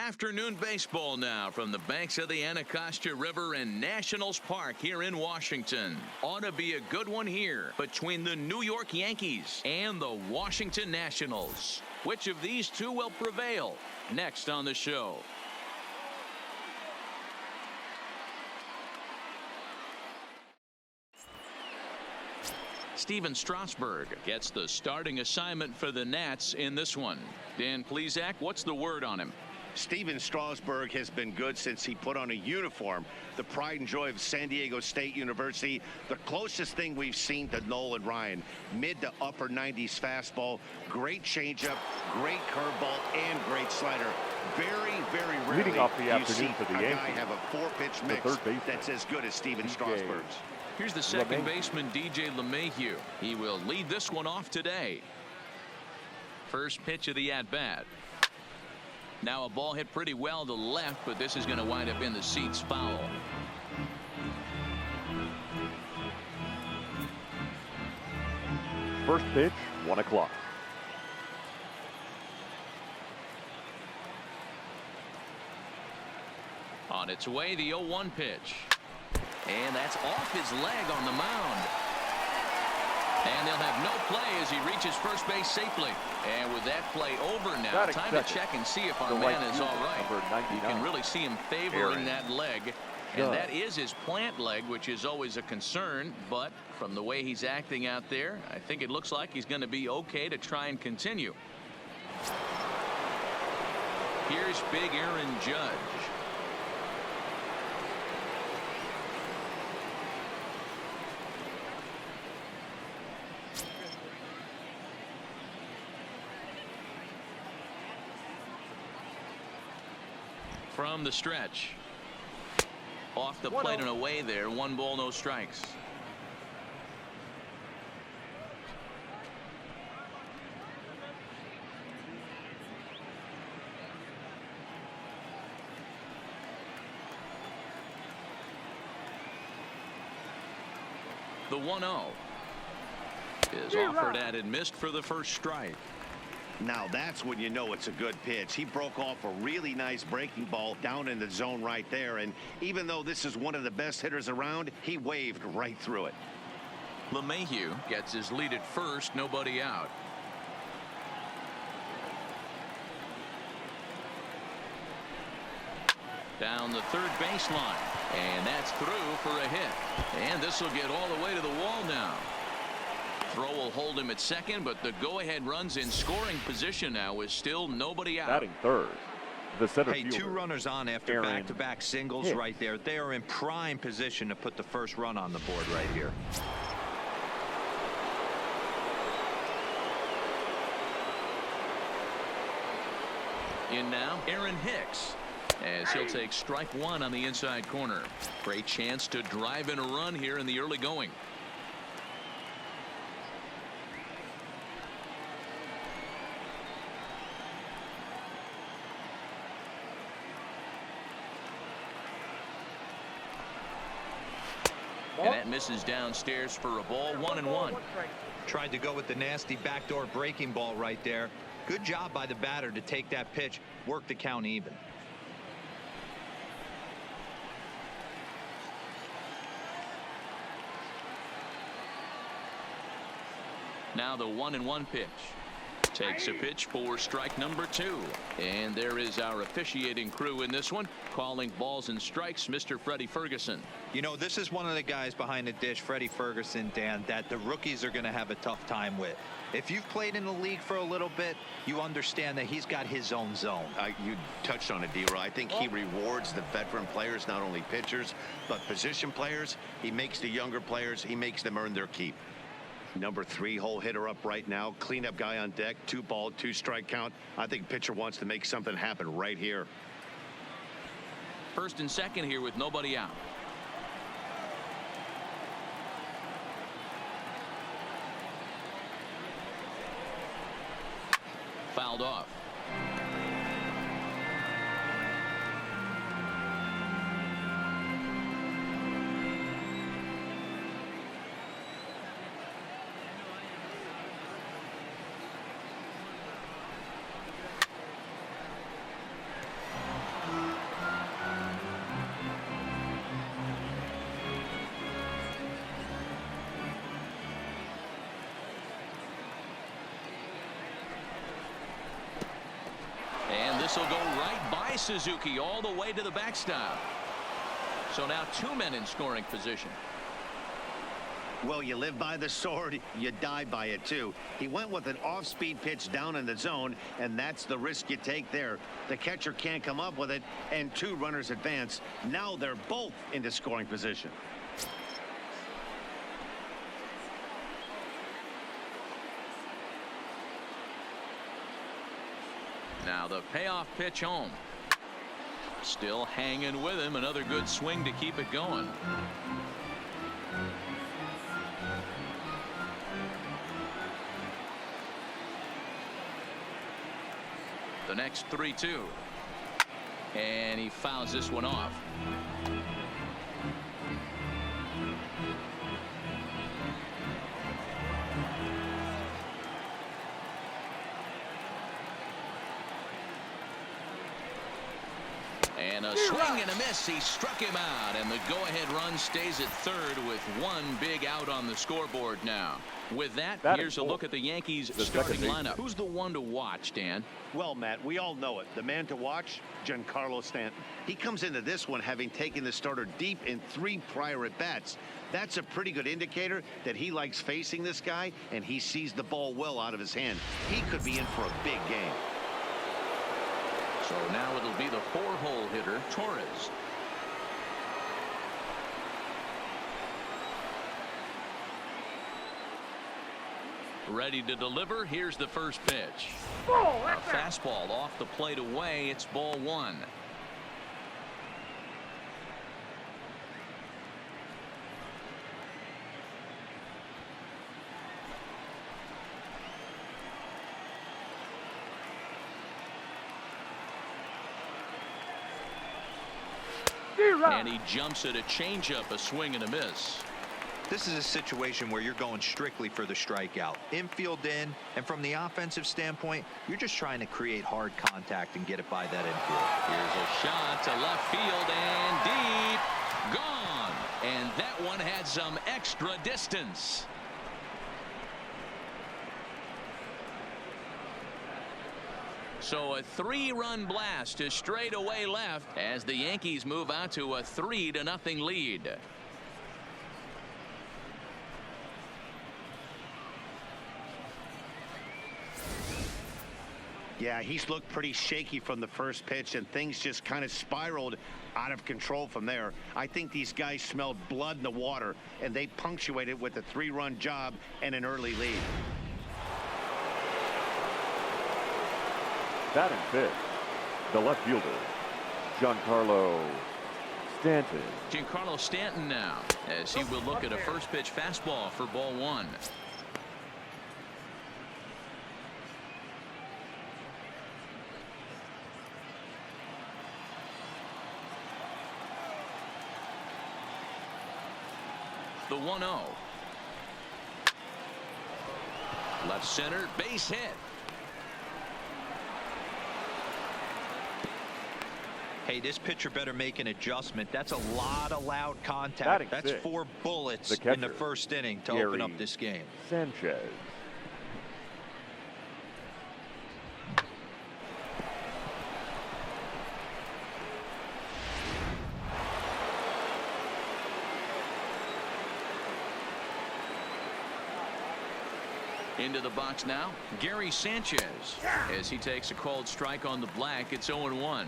Afternoon baseball now from the banks of the Anacostia River in Nationals Park here in Washington. Ought to be a good one here between the New York Yankees and the Washington Nationals. Which of these two will prevail? Next on the show. Steven Strasburg gets the starting assignment for the Nats in this one. Dan Plesac, what's the word on him? Steven Strasburg has been good since he put on a uniform. The pride and joy of San Diego State University. The closest thing we've seen to Nolan Ryan. Mid to upper 90s fastball. Great changeup, great curveball, and great slider. Very, very rarely leading off the you afternoon see for the a Yankees. guy have a four-pitch mix that's as good as Steven Strasburg's. Here's the second baseman, DJ LeMahieu. He will lead this one off today. First pitch of the at-bat. Now a ball hit pretty well to left, but this is going to wind up in the seats foul. First pitch, 1 o'clock. On its way, the 0-1 pitch. And that's off his leg on the mound. And they'll have no play as he reaches first base safely. And with that play over now, time to check and see if our man is all right. You can really see him favoring that leg. And that is his plant leg, which is always a concern. But from the way he's acting out there, I think it looks like he's going to be okay to try and continue. Here's big Aaron Judge. From the stretch. Off the plate and away there. 1 ball, no strikes. The 1-0 is offered at and missed for the first strike. Now that's when you know it's a good pitch. He broke off a really nice breaking ball down in the zone right there. And even though this is one of the best hitters around, he waved right through it. LeMahieu gets his lead at first, nobody out. Down the third baseline. And that's through for a hit. And this will get all the way to the wall now. Throw will hold him at second, but the go-ahead runs in scoring position now is still nobody out. Batting third, the center fielder. 2 runners on after back-to-back singles right there. They are in prime position to put the first run on the board right here. In now, Aaron Hicks, as he'll take strike 1 on the inside corner. Great chance to drive in a run here in the early going. And that misses downstairs for a ball. 1-1. Tried to go with the nasty backdoor breaking ball right there. Good job by the batter to take that pitch, work the count even. Now the 1-1 pitch. Takes a pitch for strike number 2. And there is our officiating crew in this one, calling balls and strikes, Mr. Freddie Ferguson. You know, this is one of the guys behind the dish, Freddie Ferguson, Dan, that the rookies are going to have a tough time with. If you've played in the league for a little bit, you understand that he's got his own zone. You touched on it, D-Roy. I think he rewards the veteran players, not only pitchers, but position players. He makes the younger players, he makes them earn their keep. Number 3 hole hitter up right now. Cleanup guy on deck. 2 ball, 2 strike count. I think pitcher wants to make something happen right here. First and second here with nobody out. Fouled off. this will go right by Suzuki all the way to the backstop. So now 2 men in scoring position. Well, you live by the sword, you die by it too. He went with an off-speed pitch down in the zone, and that's the risk you take there. The catcher can't come up with it, and 2 runners advance. Now they're both into scoring position. Now the payoff pitch home. Still hanging with him. Another good swing to keep it going. The next 3-2. And he fouls this one off. And a swing and a miss. He struck him out, and the go-ahead run stays at third with 1 big out on the scoreboard now. With that here's a look at the Yankees starting lineup. Who's the one to watch, Dan? Well, Matt, we all know it. The man to watch, Giancarlo Stanton. He comes into this one having taken the starter deep in 3 prior at-bats. That's a pretty good indicator that he likes facing this guy, and he sees the ball well out of his hand. He could be in for a big game. So now it'll be the 4-hole hitter, Torres. Ready to deliver. Here's the first pitch. A fastball off the plate away. It's ball 1. And he jumps at a changeup, a swing and a miss. This is a situation where you're going strictly for the strikeout. Infield in, and from the offensive standpoint, you're just trying to create hard contact and get it by that infield. Here's a shot to left field and deep. Gone. And that one had some extra distance. So a 3-run blast to straightaway left as the Yankees move out to a 3-0 lead. Yeah, he's looked pretty shaky from the first pitch, and things just kind of spiraled out of control from there. I think these guys smelled blood in the water, and they punctuated with a 3-run job and an early lead. Batting fifth, the left fielder, Giancarlo Stanton. Giancarlo Stanton now, as he will look at a first pitch fastball for ball 1. The 1-0. Left center, base hit. Hey, this pitcher better make an adjustment. That's a lot of loud contact. That's 4 bullets in the first inning to open up this game. Sanchez. Into the box now, Gary Sanchez, as he takes a called strike on the black. It's 0-1.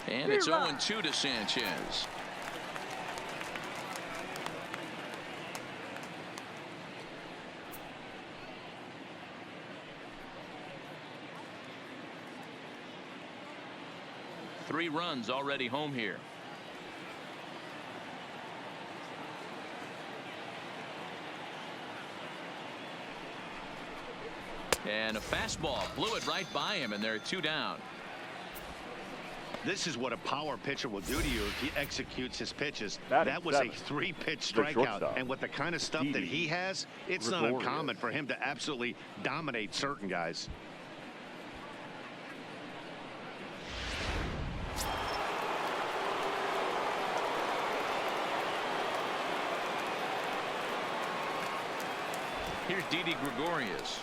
And it's 0-2 to Sanchez. Three runs already home here. And a fastball blew it right by him, and they're 2 down. This is what a power pitcher will do to you if he executes his pitches. That That was a 3-pitch strikeout. And with the kind of stuff that he has, it's not uncommon for him to absolutely dominate certain guys. Here's Didi Gregorius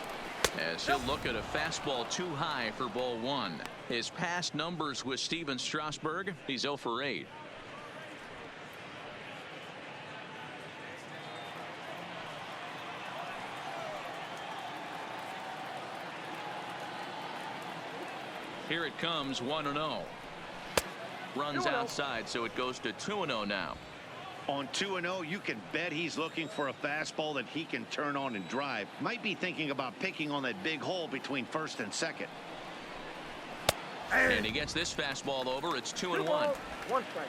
as he'll look at a fastball too high for ball 1. His past numbers with Steven Strasburg, he's 0 for 8. Here it comes, 1-0. Runs outside, so it goes to 2-0 now. On 2-0, you can bet he's looking for a fastball that he can turn on and drive. Might be thinking about picking on that big hole between first and second. And he gets this fastball over. It's 2-1. 1 strike.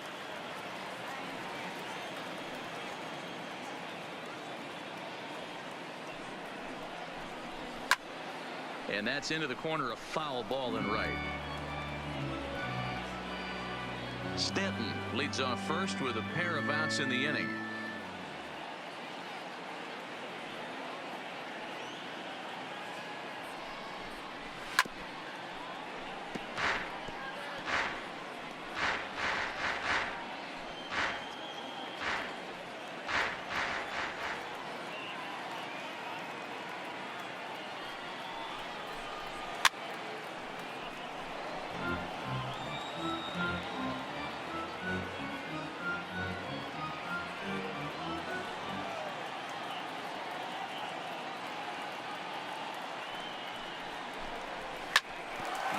And that's into the corner, a foul ball and right. Stanton leads off first with a pair of outs in the inning.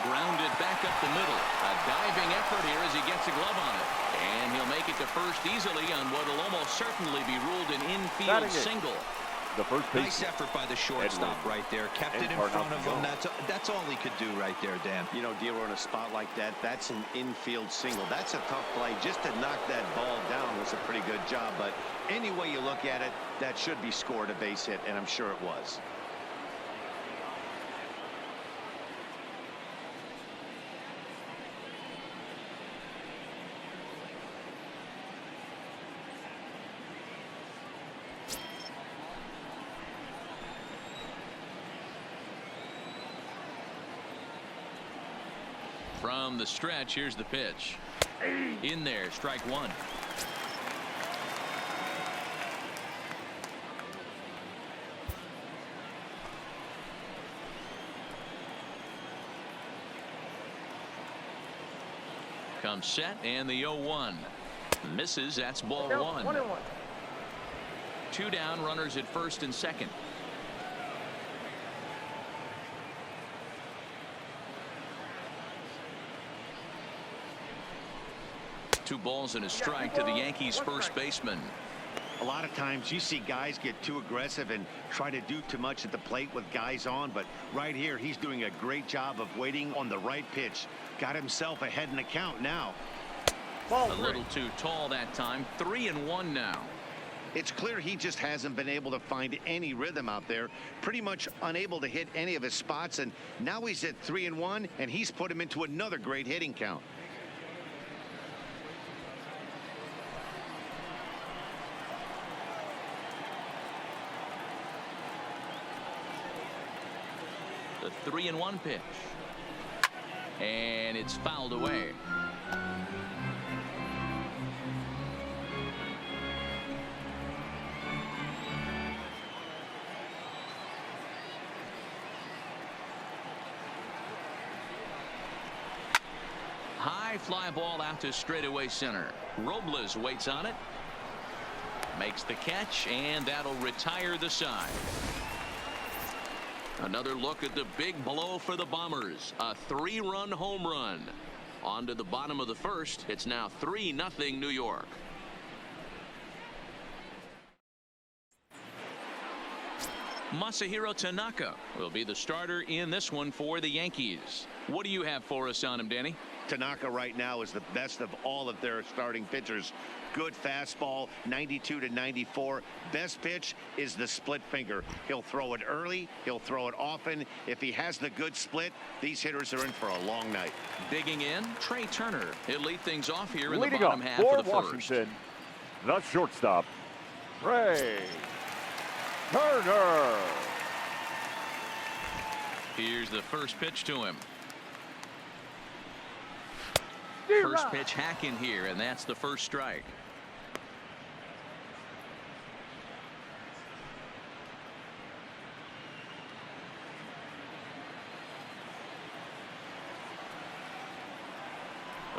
Grounded back up the middle. A diving effort here as he gets a glove on it. And he'll make it to first easily on what will almost certainly be ruled an infield single. The first nice effort by the shortstop right there. Kept it in front of him. That's all he could do right there, Dan. You know, dealer in a spot like that, that's an infield single. That's a tough play. Just to knock that ball down was a pretty good job. But any way you look at it, that should be scored a base hit, and I'm sure it was. From the stretch, here's the pitch. In there, strike 1. Comes set, and the 0-1. Misses, that's ball 1. 1-1. 2 down, runners at first and second. Two balls and a strike to the Yankees first baseman. A lot of times you see guys get too aggressive and try to do too much at the plate with guys on, but right here he's doing a great job of waiting on the right pitch. Got himself ahead in the count now. A little too tall that time. 3-1 now. It's clear he just hasn't been able to find any rhythm out there. Pretty much unable to hit any of his spots, and now he's at 3-1, and he's put him into another great hitting count. The 3-1 pitch. And it's fouled away. High fly ball out to straightaway center. Robles waits on it. Makes the catch, and that'll retire the side. Another look at the big blow for the Bombers. A 3-run home run. On to the bottom of the first. It's now 3-0 New York. Masahiro Tanaka will be the starter in this one for the Yankees. What do you have for us on him, Danny? Tanaka right now is the best of all of their starting pitchers. Good fastball, 92 to 94. Best pitch is the split finger. He'll throw it early. He'll throw it often. If he has the good split, these hitters are in for a long night. Digging in, Trey Turner. He'll lead things off here in Leading the bottom up half for of the Washington, first. the shortstop, Trey Turner. Here's the first pitch to him. First pitch hacking here, and that's the first strike.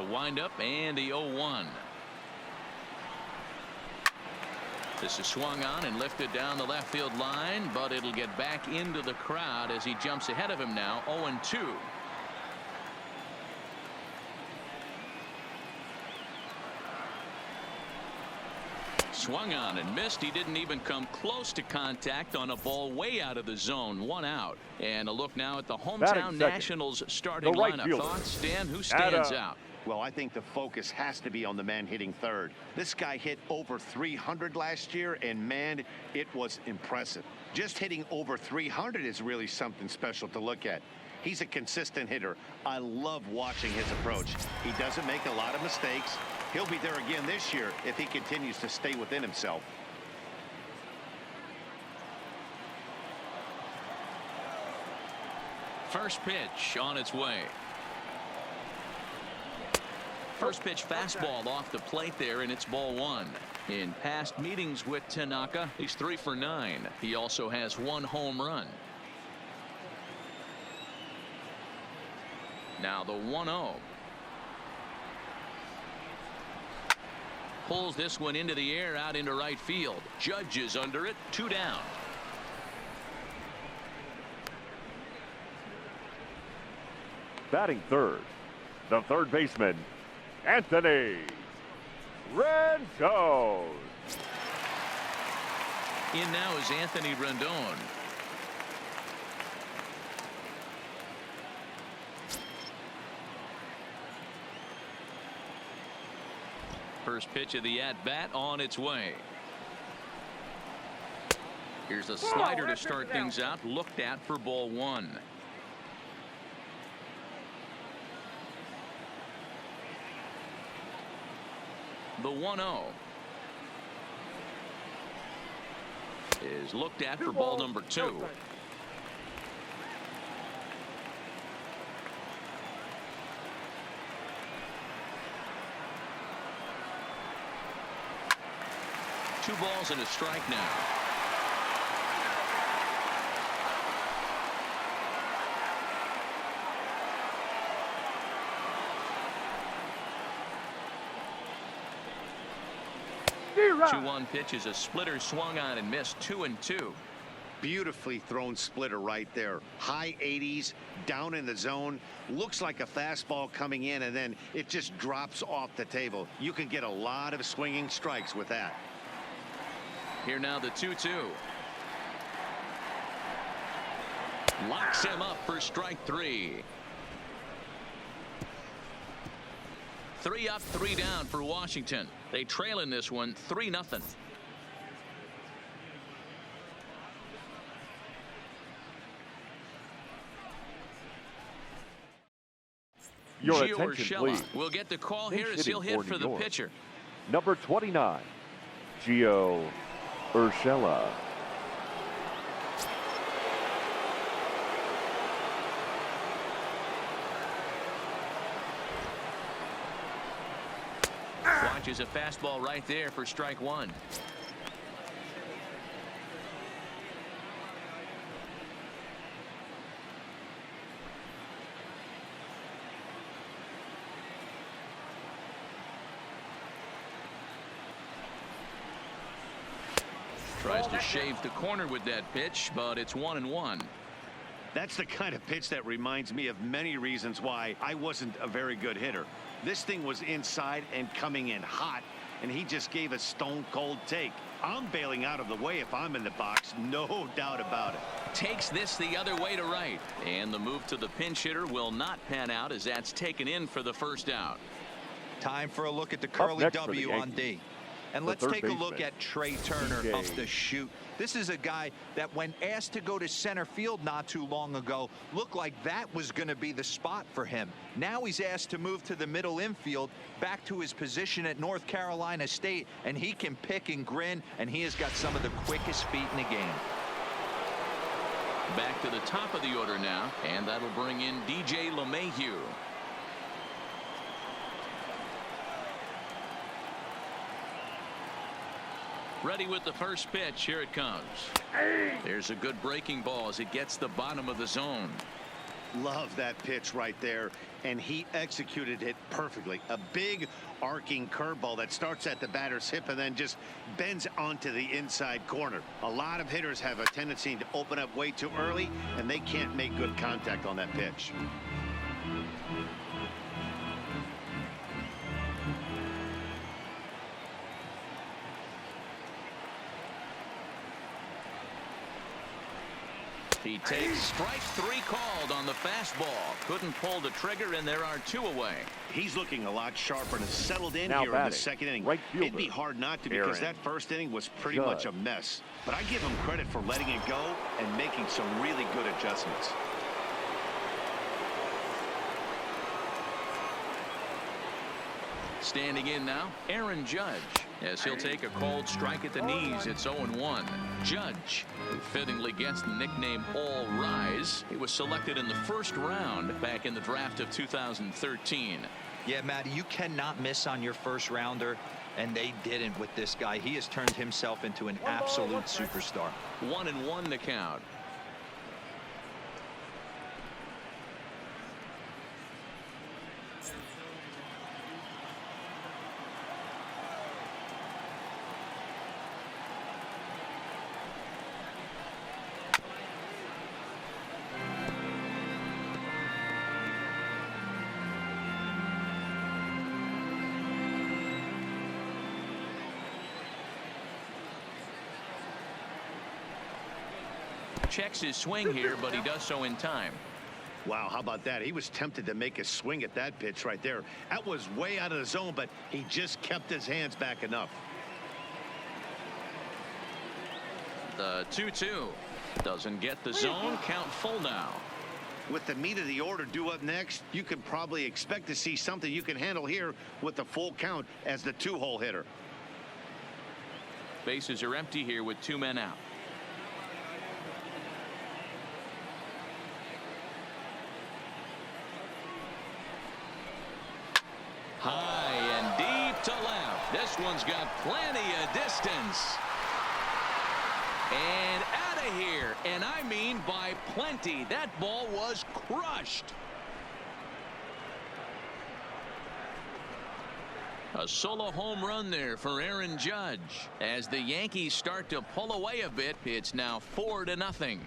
The windup and the 0-1. This is swung on and lifted down the left field line, but it'll get back into the crowd as he jumps ahead of him now. 0-2. Swung on and missed. He didn't even come close to contact on a ball way out of the zone. 1 out. And a look now at the hometown Nationals starting lineup. Thoughts, Dan? Who stands out? Well, I think the focus has to be on the man hitting third. This guy hit over 300 last year, and man, it was impressive. Just hitting over 300 is really something special to look at. He's a consistent hitter. I love watching his approach. He doesn't make a lot of mistakes. He'll be there again this year if he continues to stay within himself. First pitch on its way. First pitch fastball off the plate there, and it's ball 1. In past meetings with Tanaka, he's 3 for 9. He also has 1 home run. Now the 1-0. Pulls this one into the air out into right field. Judge is under it. 2 down. Batting third, the third baseman, Anthony Rendon. In now is Anthony Rendon. First pitch of the at-bat on its way. Here's a slider to start things out. Looked at for ball 1. The 1-0 is looked at for ball number 2. Two balls and a strike now. D-Rod. 2-1 pitch is a splitter swung on and missed. 2-2. Beautifully thrown splitter right there. High 80s, down in the zone. Looks like a fastball coming in, and then it just drops off the table. You can get a lot of swinging strikes with that. Here now the 2-2. Locks him up for strike 3. 3 up, 3 down for Washington. They trail in this one 3-0. Your Gio attention, Urshela please. will get the call Pinch here as he'll hit hitting for for the New York. pitcher. Number 29, Gio Urshela. Watches a fastball right there for strike 1. Tries to shave the corner with that pitch, but it's 1-1. That's the kind of pitch that reminds me of many reasons why I wasn't a very good hitter. This thing was inside and coming in hot, and he just gave a stone cold take. I'm bailing out of the way if I'm in the box, no doubt about it. Takes this the other way to right, and the move to the pinch hitter will not pan out as that's taken in for the first out. Time for a look at the curly W on D. And let's take a look at Trey Turner up the chute. This is a guy that, when asked to go to center field not too long ago, looked like that was going to be the spot for him. Now he's asked to move to the middle infield, back to his position at North Carolina State, and he can pick and grin, and he has got some of the quickest feet in the game. Back to the top of the order now, and that'll bring in DJ LeMahieu. Ready with the first pitch. Here it comes. There's a good breaking ball as it gets the bottom of the zone. Love that pitch right there, and he executed it perfectly. A big arcing curveball that starts at the batter's hip and then just bends onto the inside corner. A lot of hitters have a tendency to open up way too early, and they can't make good contact on that pitch. He takes strike 3 called on the fastball. Couldn't pull the trigger, and there are 2 away. He's looking a lot sharper and has settled in Now here in the second inning. right fielder, It'd be hard not to, because that first inning was pretty much a mess. But I give him credit for letting it go and making some really good adjustments. Standing in now, Aaron Judge, as he'll take a cold strike at the knees. It's 0-1. Judge, who fittingly gets the nickname All Rise. He was selected in the first round back in the draft of 2013. Yeah, Matty, you cannot miss on your first rounder, and they didn't with this guy. He has turned himself into an absolute superstar. 1-1 the count. Checks his swing here, but he does so in time. Wow, how about that? He was tempted to make a swing at that pitch right there. That was way out of the zone, but he just kept his hands back enough. The 2-2 doesn't get the zone. Count full now. With the meat of the order due up next, you can probably expect to see something you can handle here with the full count as the 2-hole hitter. Bases are empty here with 2 men out. High and deep to left. This one's got plenty of distance. And out of here. And I mean by plenty. That ball was crushed. A solo home run there for Aaron Judge. As the Yankees start to pull away a bit, it's now 4-0.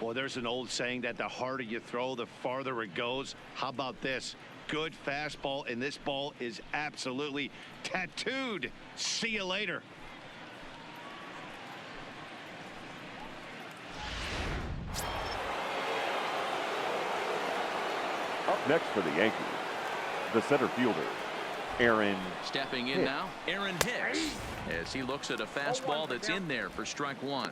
Well, there's an old saying that the harder you throw, the farther it goes. How about this? Good fastball, and this ball is absolutely tattooed. See you later. Up next for the Yankees, the center fielder, Aaron. Stepping in now, Aaron Hicks, as he looks at a fastball that's in there for strike 1.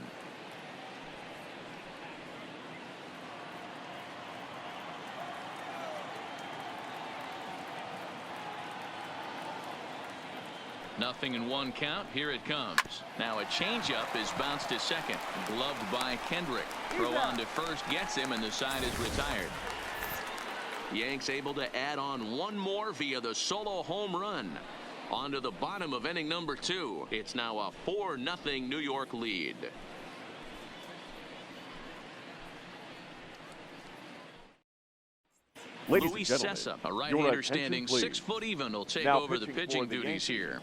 Nothing in 1 count. Here it comes. Now a changeup is bounced to second. Gloved by Kendrick. Throw on to first gets him, and the side is retired. Yanks able to add on 1 more via the solo home run. On to the bottom of inning number 2. It's now a 4-0 New York lead. Ladies Luis and gentlemen, Sessa, a right your hander attention, standing please. 6 foot even, will take Now over the pitching pitching for the duties Yankees. here.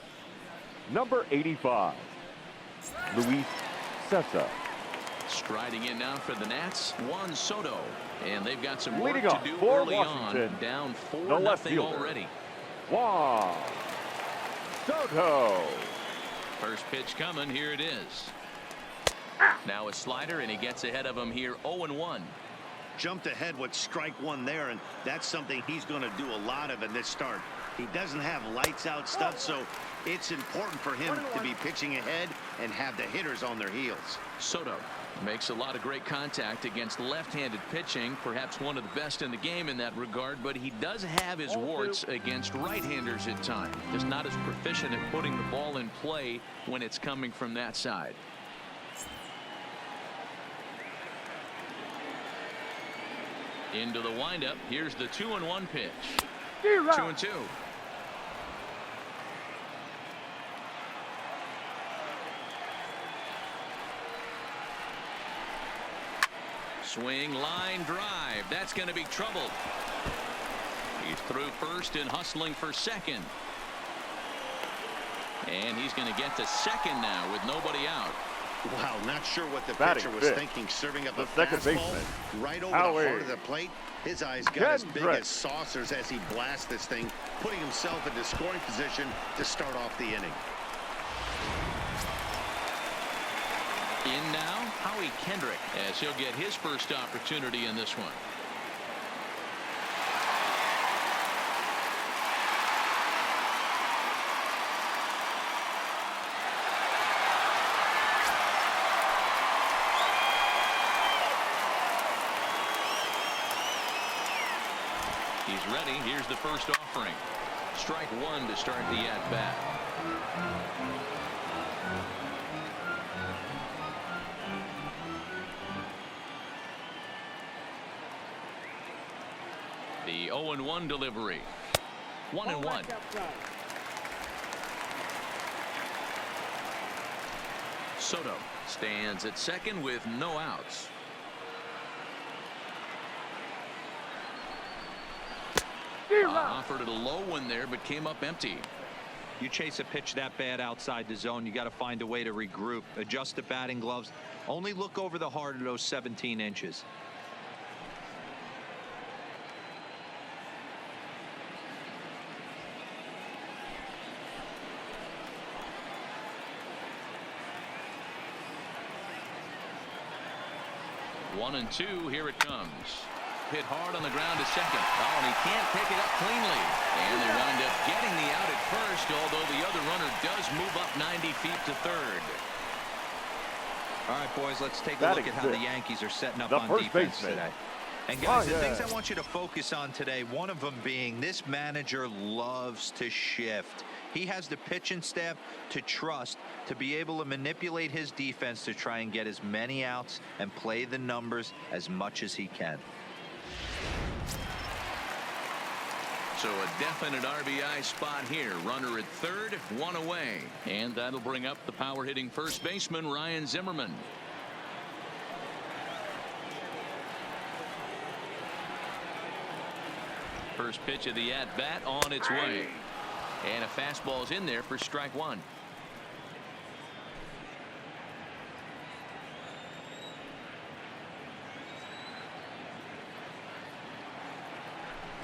Number 85, Luis Sessa. Striding in now for the Nats, Juan Soto. And they've got some work Leading to off do for early Washington, on. Down the left 4-0 fielder, already. Juan Soto. First pitch coming. Here it is. Now a slider, and he gets ahead of him here 0-1. Jumped ahead with strike 1 there, and that's something he's going to do a lot of in this start. He doesn't have lights out stuff, so it's important for him to be pitching ahead and have the hitters on their heels. Soto makes a lot of great contact against left-handed pitching, perhaps one of the best in the game in that regard, but he does have his warts against right-handers at times. Just not as proficient at putting the ball in play when it's coming from that side. Into the windup. Here's the 2-1 pitch. 2-2. Swing, line drive. That's going to be trouble. He's through first and hustling for second. And he's going to get to second now with nobody out. Wow, not sure what the Batting pitcher was thinking, serving up a second fastball baseman, right over the heart of the plate. His eyes got as big as saucers as he blasts this thing, putting himself into scoring position to start off the inning. In now, Howie Kendrick, as he'll get his first opportunity in this one. He's ready. Here's the first offering. Strike one to start the at-bat. The 0-1 delivery. 1-1. Soto stands at second with no outs. Offered it a low one there, but came up empty. You chase a pitch that bad outside the zone, you got to find a way to regroup, adjust the batting gloves. Only look over the heart of those 17 inches. One and two. Here it comes. Hit hard on the ground to second. Oh, and he can't pick it up cleanly. And they wind up getting the out at first, although the other runner does move up 90 feet to third. All right, boys, let's take a look at how the Yankees are setting up on defense today. And guys, the things I want you to focus on today, one of them being this manager loves to shift. He has the pitching staff to trust to be able to manipulate his defense to try and get as many outs and play the numbers as much as he can. So a definite RBI spot here. Runner at third, one away. And that'll bring up the power hitting first baseman, Ryan Zimmerman. First pitch of the at-bat on its way. And a fastball's in there for strike one.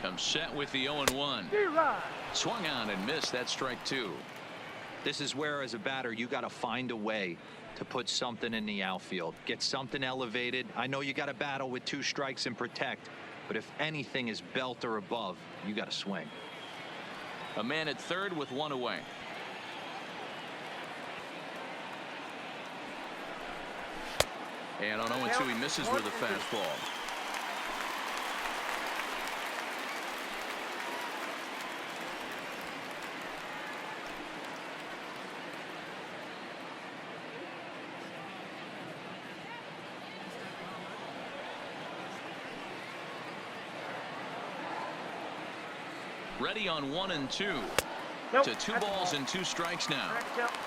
Comes set with the 0-1. Swung on and missed. That strike two. This is where, as a batter, you got to find a way to put something in the outfield. Get something elevated. I know you got to battle with two strikes and protect, but if anything is belt or above, you got to swing. A man at third with one away. And on 0-2, he misses with a fastball. Ready on 1 and 2. To 2 balls and 2 strikes now.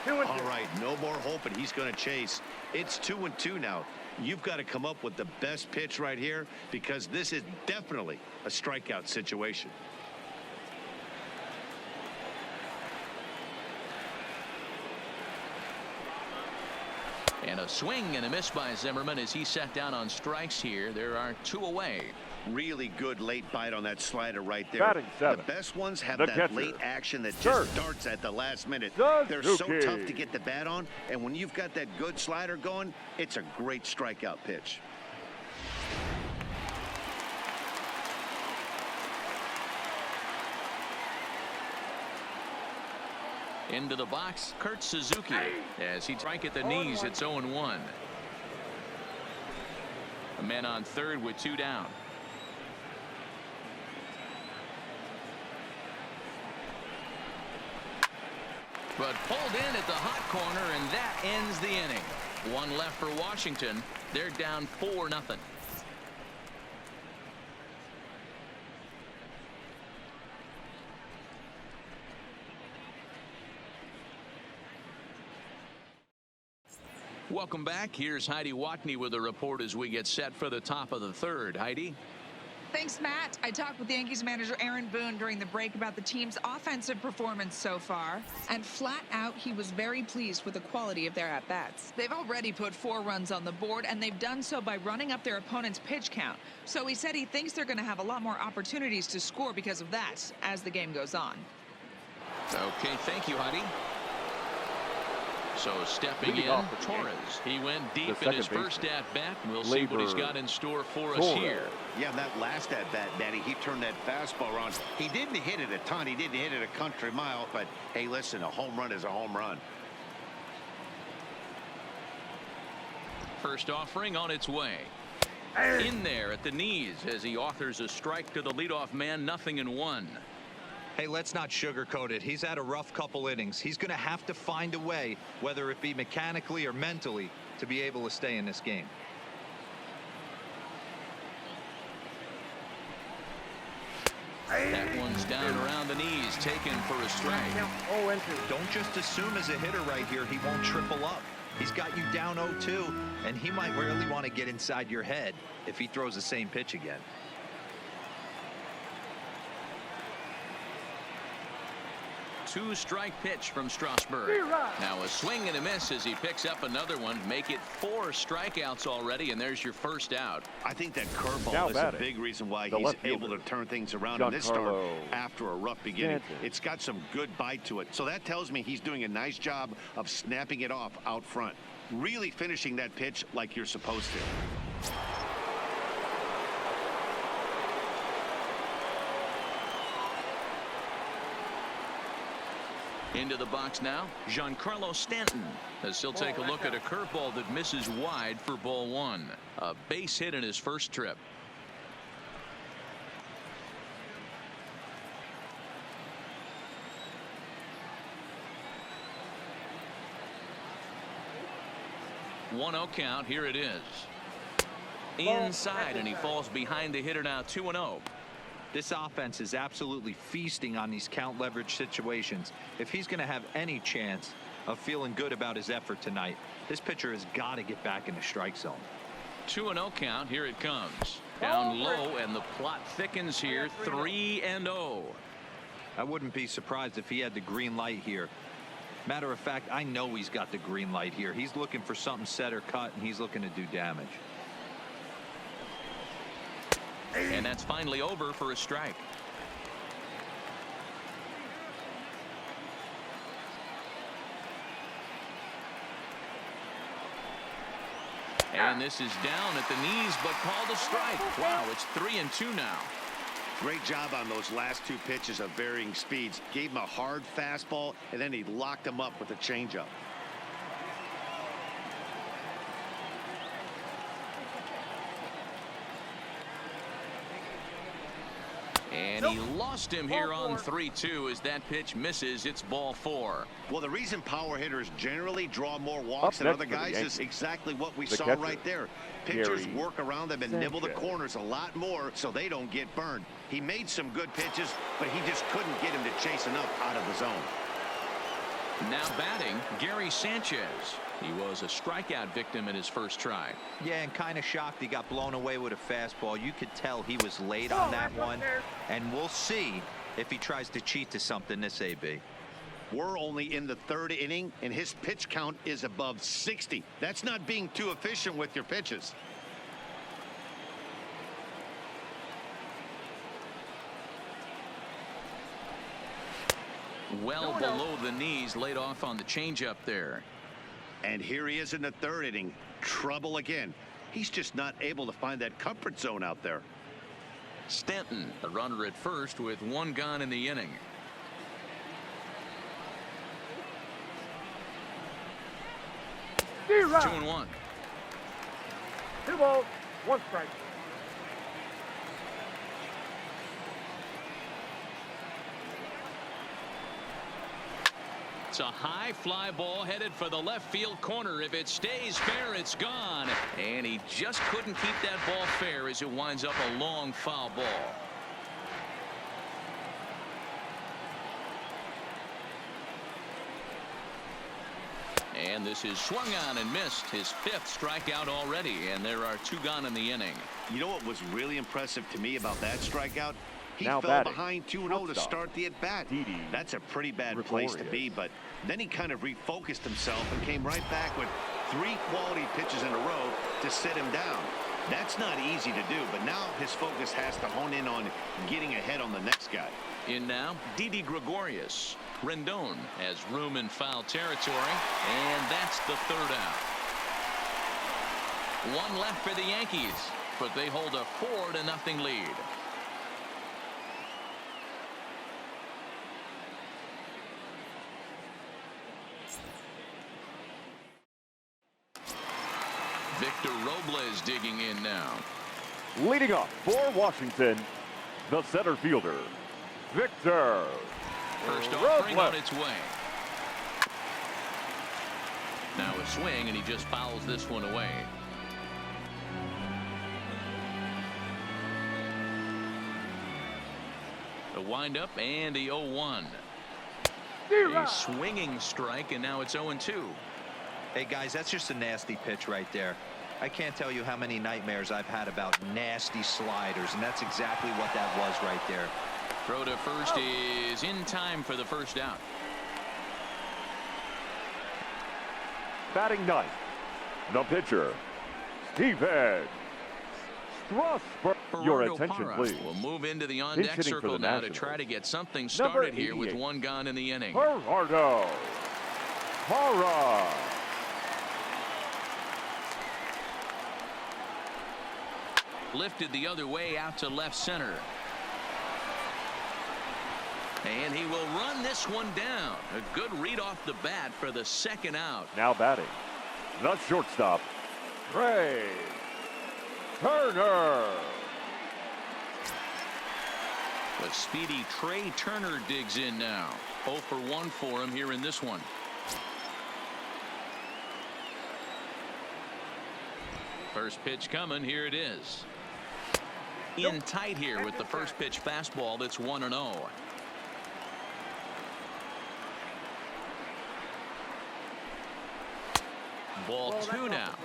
All right, no more hope, and he's going to chase. It's 2 and 2 now. You've got to come up with the best pitch right here, because this is definitely a strikeout situation. And a swing and a miss by Zimmerman as he sat down on strikes here. There are 2 away. Really good late bite on that slider right there. The best ones have that late action that just starts at the last minute. They're so tough to get the bat on, and when you've got that good slider going, it's a great strikeout pitch. Into the box, Kurt Suzuki. As he strike at the knees, it's 0-1. A man on third with 2 down. But pulled in at the hot corner, and that ends the inning. 1 left for Washington. They're down 4-0. Welcome back. Here's Heidi Watney with a report as we get set for the top of the third. Heidi? Thanks, Matt. I talked with Yankees manager Aaron Boone during the break about the team's offensive performance so far. And flat out, he was very pleased with the quality of their at-bats. They've already put 4 runs on the board, and they've done so by running up their opponent's pitch count. So he said he thinks they're going to have a lot more opportunities to score because of that as the game goes on. Okay, thank you, Heidi. So stepping in, Torres. He went deep in his first at-bat. We'll see what he's got in store for us here. Yeah, that last at-bat, Matty, he turned that fastball around. He didn't hit it a ton. He didn't hit it a country mile. But, hey, listen, a home run is a home run. First offering on its way. In there at the knees as he authors a strike to the leadoff man, 0-1. Hey, let's not sugarcoat it. He's had a rough couple innings. He's going to have to find a way, whether it be mechanically or mentally, to be able to stay in this game. That one's down around the knees, taken for a strike. Don't just assume as a hitter right here he won't triple up. He's got you down 0-2, and he might really want to get inside your head if he throws the same pitch again. Two-strike pitch from Strasburg. Now a swing and a miss as he picks up another one. Make it 4 strikeouts already, and there's your first out. I think that curveball is a big reason why he's able to turn things around in this start after a rough beginning. It's got some good bite to it. So that tells me he's doing a nice job of snapping it off out front. Really finishing that pitch like you're supposed to. Into the box now, Giancarlo Stanton, as he'll take a look at a curveball that misses wide for ball 1. A base hit in his first trip. One-0 count. Here it is. Inside, and he falls behind the hitter now, 2-0. This offense is absolutely feasting on these count leverage situations. If he's going to have any chance of feeling good about his effort tonight, this pitcher has got to get back in the strike zone. 2-0 count. Here it comes. Down low, and the plot thickens here. 3-0. I wouldn't be surprised if he had the green light here. Matter of fact, I know he's got the green light here. He's looking for something set or cut, and he's looking to do damage. And that's finally over for a strike. And this is down at the knees, but called a strike. Wow, it's 3-2 now. Great job on those last 2 pitches of varying speeds. Gave him a hard fastball, and then he locked him up with a changeup. And he lost him here on 3-2 as that pitch misses. It's ball 4. Well, the reason power hitters generally draw more walks than other guys is exactly what we saw right there. Pitchers work around them and nibble the corners a lot more so they don't get burned. He made some good pitches, but he just couldn't get him to chase enough out of the zone. Now batting, Gary Sanchez. He was a strikeout victim in his first try. Yeah, and kind of shocked he got blown away with a fastball. You could tell he was late on that one. And we'll see if he tries to cheat to something this AB. We're only in the 3rd inning, and his pitch count is above 60. That's not being too efficient with your pitches. Well below the knees, laid off on the changeup there. And here he is in the 3rd inning. Trouble again. He's just not able to find that comfort zone out there. Stanton, the runner at first with 1 gone in the inning. Two 2-1. 2 balls, 1 strike. It's a high fly ball headed for the left field corner. If it stays fair, it's gone. And he just couldn't keep that ball fair as it winds up a long foul ball. And this is swung on and missed, his 5th strikeout already, and there are 2 gone in the inning. You know what was really impressive to me about that strikeout? He Now fell batting, behind 2-0 to start the at-bat. That's a pretty bad place to be, but then he kind of refocused himself and came right back with 3 quality pitches in a row to sit him down. That's not easy to do, but now his focus has to hone in on getting ahead on the next guy. In now, Didi Gregorius. Rendon has room in foul territory, and that's the 3rd out. 1 left for the Yankees, but they hold a 4-0 lead. Victor Robles digging in now. Leading off for Washington, the center fielder, Victor First Robles. offering on its way. Now a swing, and he just fouls this one away. A windup and the 0-1. A swinging strike, and now it's 0-2. Hey, guys, that's just a nasty pitch right there. I can't tell you how many nightmares I've had about nasty sliders, and that's exactly what that was right there. Throw to first is in time for the 1st out. Batting 9th, the pitcher, Steven Strasburg. Your attention, please. We'll move into the on-deck circle now to try to get something started here with 1 gone in the inning. Gerardo Parra. Lifted the other way out to left center. And he will run this one down. A good read off the bat for the 2nd out. Now batting, the shortstop, Trey Turner. The speedy Trey Turner digs in now. 0 for 1 for him here in this one. First pitch coming. Here it is. In tight here with the first pitch fastball. That's 1-0. Ball 2 now.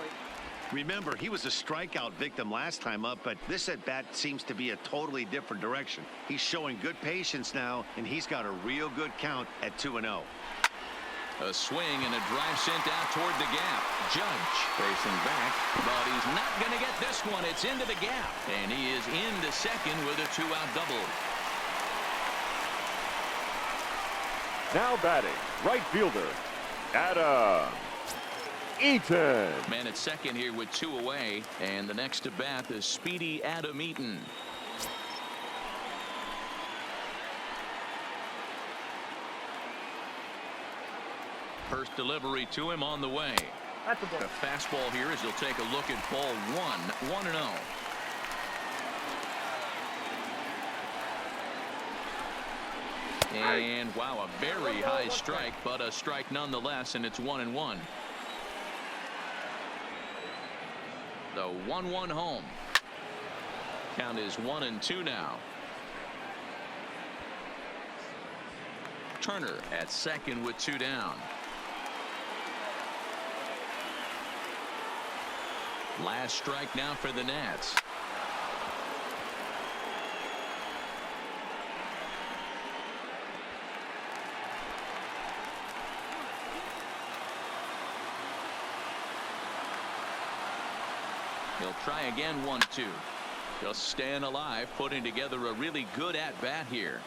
Remember, he was a strikeout victim last time up, but this at-bat seems to be a totally different direction. He's showing good patience now, and he's got a real good count at 2-0. A swing and a drive sent out toward the gap. Judge facing back, but he's not going to get this one. It's into the gap, and he is into second with a 2-out double. Now batting, right fielder, Adam Eaton. Man at second here with 2 away, and the next to bat is speedy Adam Eaton. First delivery to him on the way. That's a ball. A fastball here as he'll take a look at ball 1. 1-0. And wow, a very high strike, but a strike nonetheless, and it's 1-1. The 1-1 home. Count is 1-2 now. Turner at second with 2 down. Last strike now for the Nats. He'll try again 1-2. Just staying alive, putting together a really good at-bat here.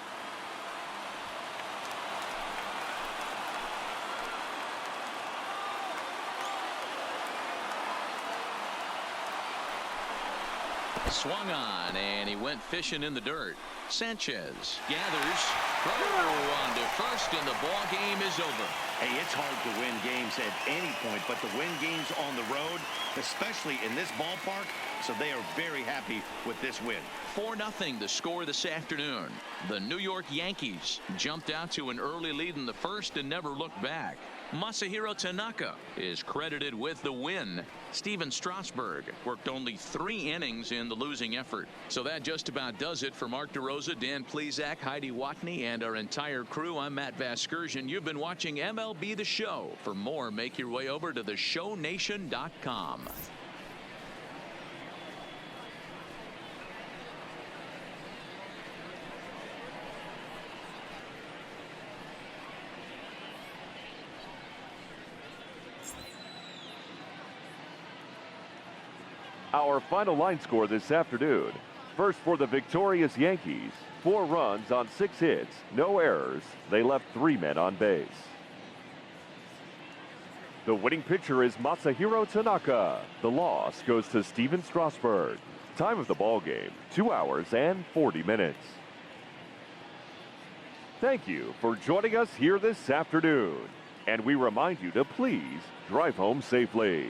Swung on, and he went fishing in the dirt. Sanchez gathers, throw on to first, and the ball game is over. Hey, it's hard to win games at any point, but to win games on the road, especially in this ballpark, so they are very happy with this win. 4-0 the score this afternoon. The New York Yankees jumped out to an early lead in the first and never looked back. Masahiro Tanaka is credited with the win. Steven Strasburg worked only 3 innings in the losing effort. So that just about does it for Mark DeRosa, Dan Plesac, Heidi Watney, and our entire crew. I'm Matt Vasgersian. You've been watching MLB The Show. For more, make your way over to theshownation.com. Our final line score this afternoon. First for the victorious Yankees. 4 runs on 6 hits, no errors. They left 3 men on base. The winning pitcher is Masahiro Tanaka. The loss goes to Steven Strasburg. Time of the ball game, 2 hours and 40 minutes. Thank you for joining us here this afternoon. And we remind you to please drive home safely.